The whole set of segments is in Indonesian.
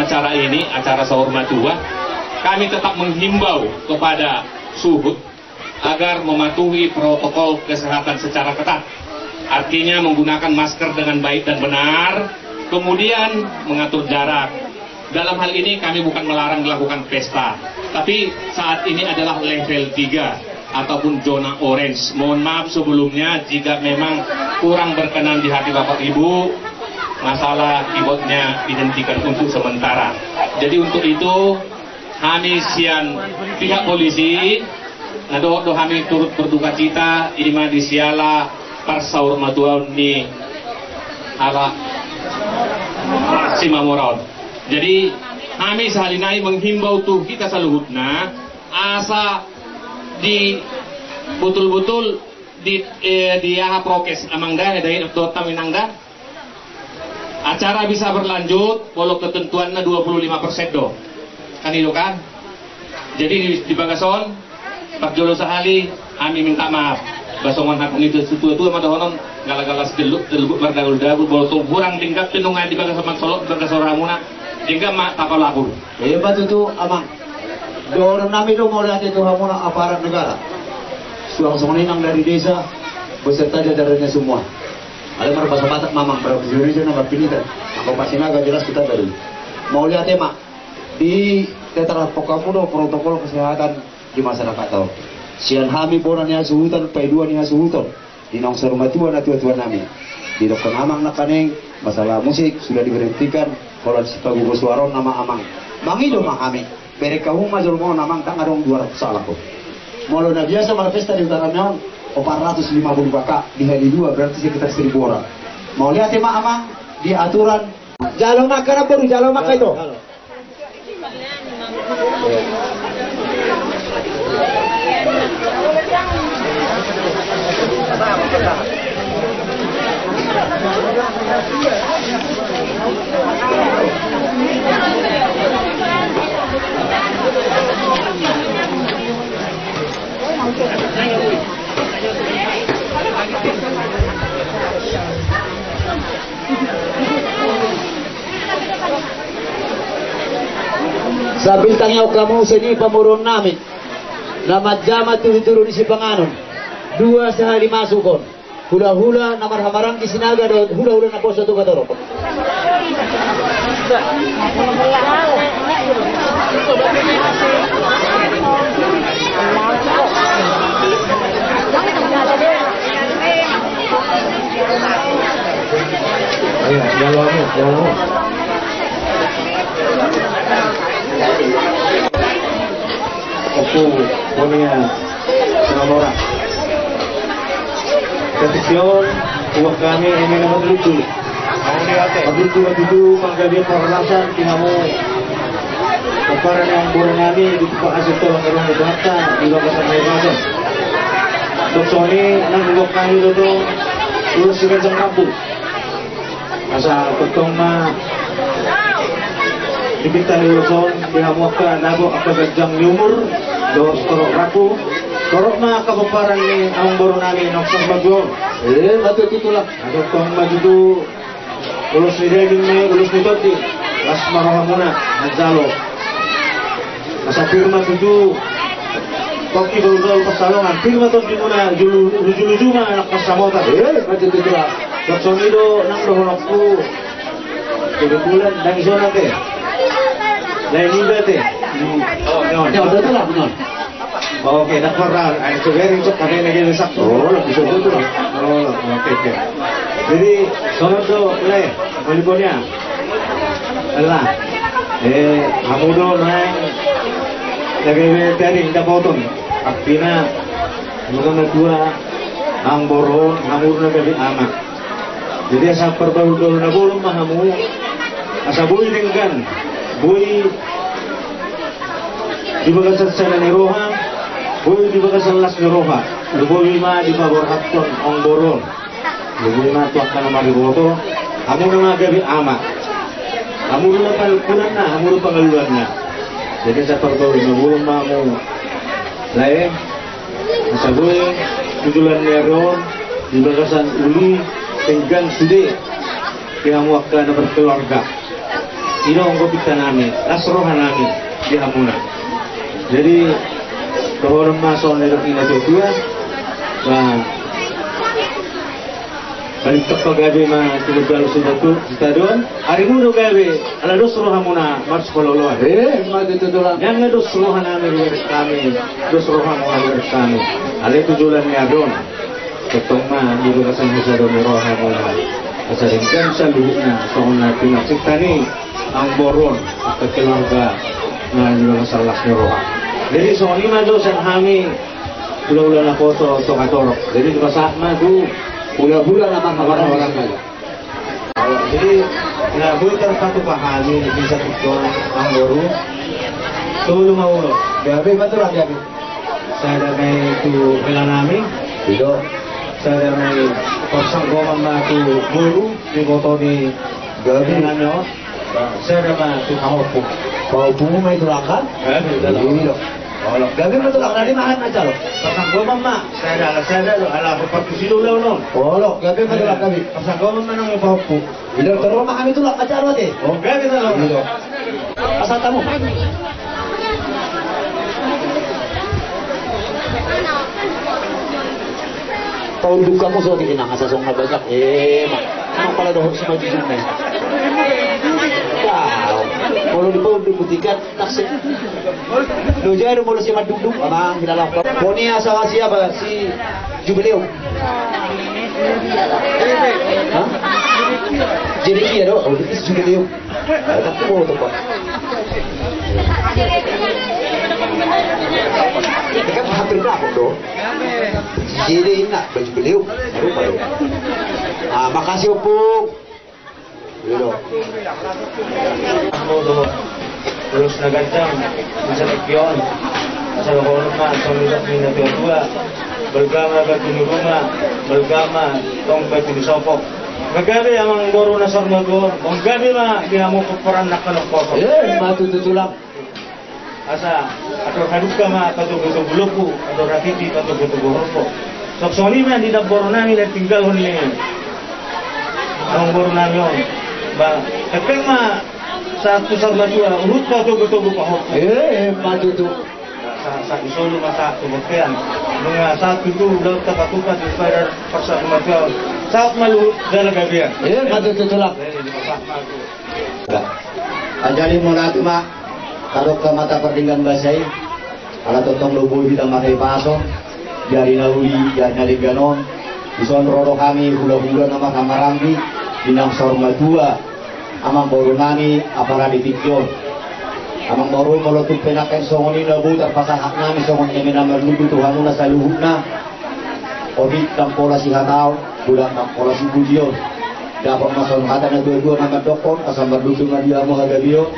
acara ini, acara sahur madua, kami tetap menghimbau kepada suhud agar mematuhi protokol kesehatan secara ketat. Artinya menggunakan masker dengan baik dan benar, kemudian mengatur jarak. Dalam hal ini kami bukan melarang melakukan pesta, tapi saat ini adalah level 3 ataupun zona orange. Mohon maaf sebelumnya jika memang kurang berkenan di hati Bapak Ibu, masalah keyboardnya dihentikan untuk sementara. Jadi untuk itu kami sian pihak polisi, nadoh kami turut berduka cita ima disiala parsaur matuan ni ala simamoraon. Jadi kami sahalinai menghimbau tuh kita saluhutna asa di betul-betul di prokes amangda dari dota minangda acara bisa berlanjut walau ketentuannya 25% do kan itu kan. Jadi di Bagason Pak Jolo sahali kami minta maaf basongan hakun itu setua-tua madahonon galak-galak deluk berdagul-dagul bolong kurang tingkat penungan di Bagason Solo Bagason Ramuna hingga mak kapal labur. Hebat itu amang. Dorong nami do mau lihat itu hamuna aparat negara. Suang-suang inang dari desa beserta jajarannya semua. Ada berbahasa Batak mamang Indonesia nama pilihan. Aku pasti naga jelas kita dari. Mau lihat mak di tetra pokamudo protokol kesehatan di masyarakat tahu. Sian hami bonanya suhutan, paiduannya suhutan. Di nongsa rumah tua na tua-tua nami. Di dokter amang nakaneng masalah musik sudah diberhentikan. Kalau si pagugo suaron nama amang. Mangido mang kami. Mereka humma jol mau namang tak ngadong 200 salah kok. Molo na biasa malah pesta di utara Meon 450 kakak di hari 2 berarti sekitar 1000 orang. Mau lihat ya amang di aturan jalur makan apa jalur makan itu. Sa bintang yaw kamu sini pamurun namin na madjama turun di Sipanganon 2 sehari masukon hula-hula namar hamarang di sinaga do hula-hula na poso tu katoro. Ayo, jalan. Opo, punya Sonora. Atención, buat kami ini nama lucu. Begitu menggabi perlasan kinamu keparan yang burung kami di tempat hasil tolong kerong berbahasa di Bagasan Bagasan. Doksoni nang buat kami itu terus sekarang kampung. Asa ketong ma dipinta luluson dihamuka nago apa gajang lumur dos korok raku korok na kapaparan ni ang boro namin noksang bago bato itulah ada tong maju ulus ni daging ni ulus ni toti las marahamuna najalo asa firma tuju koki baru pasalongan firma toti muna julu anak pasamota bato itulah doksonido nang dohonokku kebetulan dan zona teh lain juga teh. Oh, betul lah betul. Oke, nak peran. Ada sugering cok pakai lagi lesak. Oh, lebih betul lah. Oh, oke. Jadi soal tu le, teleponnya. Allah. Hamudo naik. Lagi tering dah potong. Akhirnya bukan dua ang boron, hamudo nabi amak. Jadi asal perbaru na bolong mahamu. Asa boy dengan boy di Bagasan sana ni Roha, boy di Bagasan las ni Roha, boy ma di Pabor Hapton ong boron, boy ma tuak kana mari boto, kamu nama gabi ama, kamu nama palkunan na, kamu nama pangaluan na, jadi sa perbaru na bolong mamu, lain, sa boy tujulan ni Ron di Bagasan uli, tenggang sude, kaya muak ka na berkeluarga. ino ang gupita namin, asrohan namin di Hamuna. Jadi doon masuk nilok ina dua, balik pagabi ma tulugal sudah tu stadion hari mulu gawe ala dosro Hamuna mars kololo yang ngedosro namin kami dosro Hamuna kami ala tujuan ni adon ketong ma ibu kasan sa do ni roha mo kasaringkan sa luhuna so na pinakitani ang boron at keluarga na ibu masalah ni roha. Jadi so ni ma do sa kami ulah-ulah na foto to katorok. Jadi dimasak ma do bulan-bulan naman orang-orang kayo. Jadi, nabutan pa ito pahali, bisa ito ang guru. Tulong maulo. Gabi ba ito lang, gabi? Saya may ito kailan namin. Dito. Saya may pagsanggoman na ito guru. Di boto ni gabi namin. Saya may ito kaupo. Kaupo mo may tulakan? Gabi. Gabi mo ito lang, nalimahan na dyan. Pasanggoman ma, saya ala pagpagkusilulaw nun. Gabi mo ito lang, gabi. Pasanggoman ma nang ipahupo. Taro ma kami ito lang, kadyarot eh. Gabi na lang. Asata mo. Taon duka mo so, kinakasasong na bagak. Anong pala doon sa magiging na kalau di bawah dibuktikan taksi. Lo jadi mulai si maduduk, abang kita lakukan. Poni asal siapa si Jubileo? Hah? Jadi kia do, oh itu Jubileo. Tapi mau tu pak. Ini kan hampir berapa do? Jadi nak Jubileo. Makasih opung. Dulu. Terus nagantang bisa lekion asal kolot na asal nilak ni nabiadua bergama bagi ni rumah bergama tong bagi ni sopok magabi amang goro na sarmagor magabi ma dihamu peperan nak kanok matututulang asa atau haduka ma katugutu buluku atau rafiti katugutu goropo soksoni ma di daboro nami na tinggal hon ni ang goro nami ba kapeng ma satu sama dua urut pa tugo pa hot maju tu sa isolo masa tubukan mga satu tu daw takatukan di pada pasal maju saat malu dalam gabian maju tu tulak ajali monatu ma kalau ke mata perdinggan basai ala totong lubu kita makai paso dari nauli dari naliganon ison roro kami hula-hula nama kamarambi dinang sorma dua amang baru nami apara ditikyon amang baru kalau tu penakan songoni nabu terpasahak nami songon kami nama lubu Tuhan na sa luhut na odik ng pola si hataw budak ng pola si budiyo dapat masong hata na dua-dua nama dokon asam berdudung na dia mo hagabiyo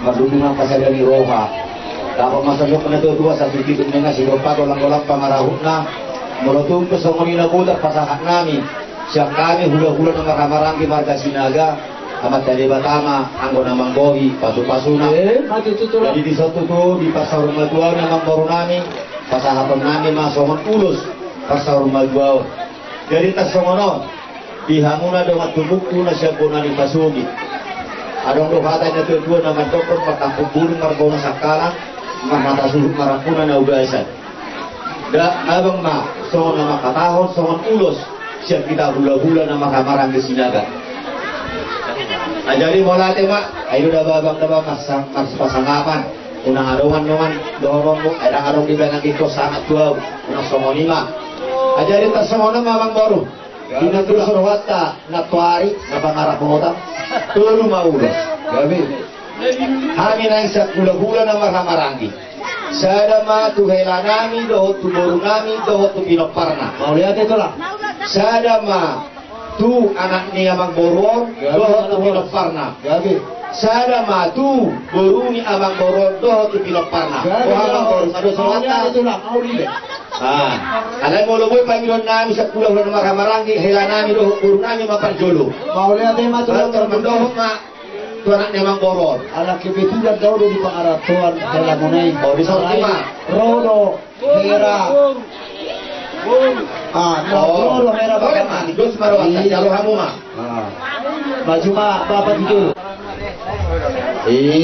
berdudung ang pasada ni roha dapat masong na dua-dua sa sikitong nga si ropa golang-golang pangarahut na mulutung ko songoni nabu terpasahak nami siya kami hula-hula ng makamaranggi marga sinaga amat dari Batama, anggo namang bohi, pasu-pasuna. Jadi di satu tu di pasar rumah dua namang baru nami, pasahapan nami masongon ulus pasar rumah dua. Jadi tas songono di hamuna dengan tubuhku na siya na di pasugi. Adong do kata na dua nama dokter patang bulu margona sakala, mata suhut marapuna na ugasan. Da abang ma songon nama katahon songon ulus siya kita hula-hula nama kamarang kesinaga. Ajari mola tema, ayo dah babang pasangapan, unang arungan dorong ada arung di belakang itu sangat tua, unang somonima. Ajari tas somona mamang baru, ina tu surwata natuari, napangarap mengotang, tulu maulo, gabi. Kami naik sakula-kula nama ramarangi. Sada ma tu helanami dohot tu borunami dohot tu pinoparna. Mau lihat itu lah. Sada ma tu anak ni amang boror dohot tu pinoparna. Gabi. Sada ma tu boruni amang boror dohot tu pinoparna. Amang boror kado selatan itu lah mau lihat. Alay mo lumoy pangilon nami sa kulang ng maramarangi helanami dohot borunami maparjolo. Mau lihat ma tu dohot ma tu anak ni amang boror. Anak kebetulan daw di pangaratuan helamunay. Oh di sana Rodo, Hera. Rodo, Hera boleh mah. Dos marawat kalau kamu mah. Maju mah bapak tidur. Eh